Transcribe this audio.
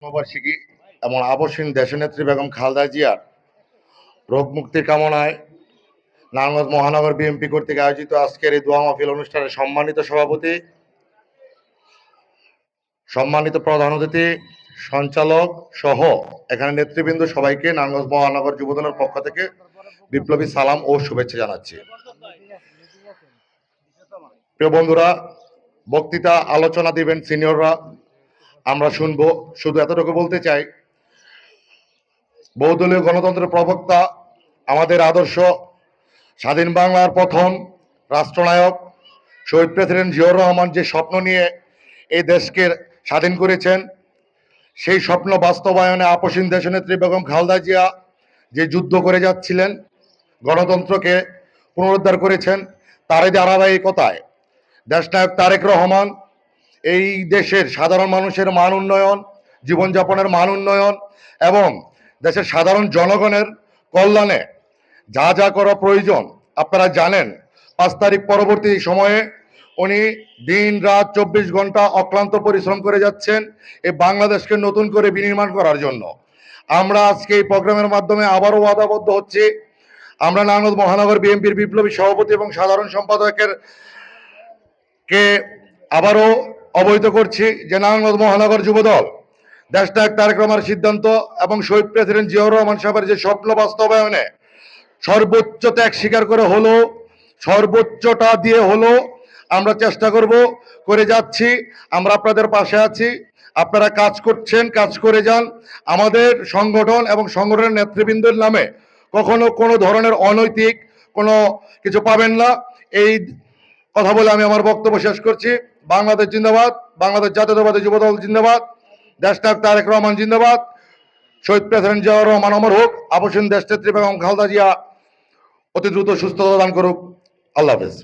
জন্মবার্ষিকী এবং আবশ্যিক দেশনেত্রী বেগম খালেদা জিয়ার রোগ মুক্তির কামনায় নারায়ণগঞ্জ মহানগর বিএনপি কর্তৃক আয়োজিত আজকের এই দোয়া মাহফিল অনুষ্ঠানে সম্মানিত সভাপতি, সম্মানিত প্রধান অতিথি, সঞ্চালক সহ এখানে নেতৃবৃন্দ সবাইকে নারায়ণগঞ্জ মহানগর যুবদলের পক্ষ থেকে বিপ্লবী সালাম ও শুভেচ্ছা জানাচ্ছি। প্রিয় বন্ধুরা, বক্তৃতা আলোচনা দিবেন সিনিয়ররা, আমরা শুনবো। শুধু এতটুকু বলতে চাই, বহুদলীয় গণতন্ত্রের প্রবক্তা, আমাদের আদর্শ, স্বাধীন বাংলার প্রথম রাষ্ট্রনায়ক শহীদ প্রেসিডেন্ট জিয়াউর রহমান যে স্বপ্ন নিয়ে এই দেশকে স্বাধীন করেছেন, সেই স্বপ্ন বাস্তবায়নে আপসীন দেশনেত্রী বেগম খালেদা জিয়া যে যুদ্ধ করে যাচ্ছিলেন, গণতন্ত্রকে পুনরুদ্ধার করেছেন, তারই ধারাবাহিকতায় দেশনায়ক তারেক রহমান এই দেশের সাধারণ মানুষের মান উন্নয়ন, জীবনযাপনের মান উন্নয়ন এবং দেশের সাধারণ জনগণের কল্যাণে যা যা করা প্রয়োজন আপনারা জানেন। 5 তারিখ পরবর্তী সময়ে উনি দিন রাত 24 ঘন্টা অক্লান্ত পরিশ্রম করে যাচ্ছেন এই বাংলাদেশকে নতুন করে বিনির্মাণ করার জন্য। আমরা আজকে এই প্রোগ্রামের মাধ্যমে আবারও ওয়াদাবদ্ধ হচ্ছি, আমরা নারায়ণগঞ্জ মহানগর বিএনপির বিপ্লবী সভাপতি এবং সাধারণ সম্পাদকের কে আবারও অবহিত করছি যে নারায়ণগঞ্জ মহানগর যুবদল দেশনায়ক তারেক রহমানের সিদ্ধান্ত এবং শহীদ প্রেসিডেন্ট জিয়াউর রহমান সাহেবের যে স্বপ্ন বাস্তবায়নে সর্বোচ্চ ত্যাগ স্বীকার করে হলো, সর্বোচ্চটা দিয়ে হলো আমরা চেষ্টা করব, করে যাচ্ছি। আমরা আপনাদের পাশে আছি, আপনারা কাজ করছেন, কাজ করে যান। আমাদের সংগঠন এবং সংগঠনের নেতৃবৃন্দের নামে কখনো কোনো ধরনের অনৈতিক কোনো কিছু পাবেন না। এই কথা বলে আমি আমার বক্তব্য শেষ করছি। বাংলাদেশ জিন্দাবাদ, বাংলাদেশ জাতীয়তাবাদী যুবদল জিন্দাবাদ, দেশনায়ক তারেক রহমান জিন্দাবাদ, শহীদ প্রেসিডেন্ট জিয়াউর রহমান অমর হোক, আপসীন দেশনেত্রী বেগম খালেদা জিয়া অতি দ্রুত সুস্থতা দান করুক। আল্লাহ হাফেজ।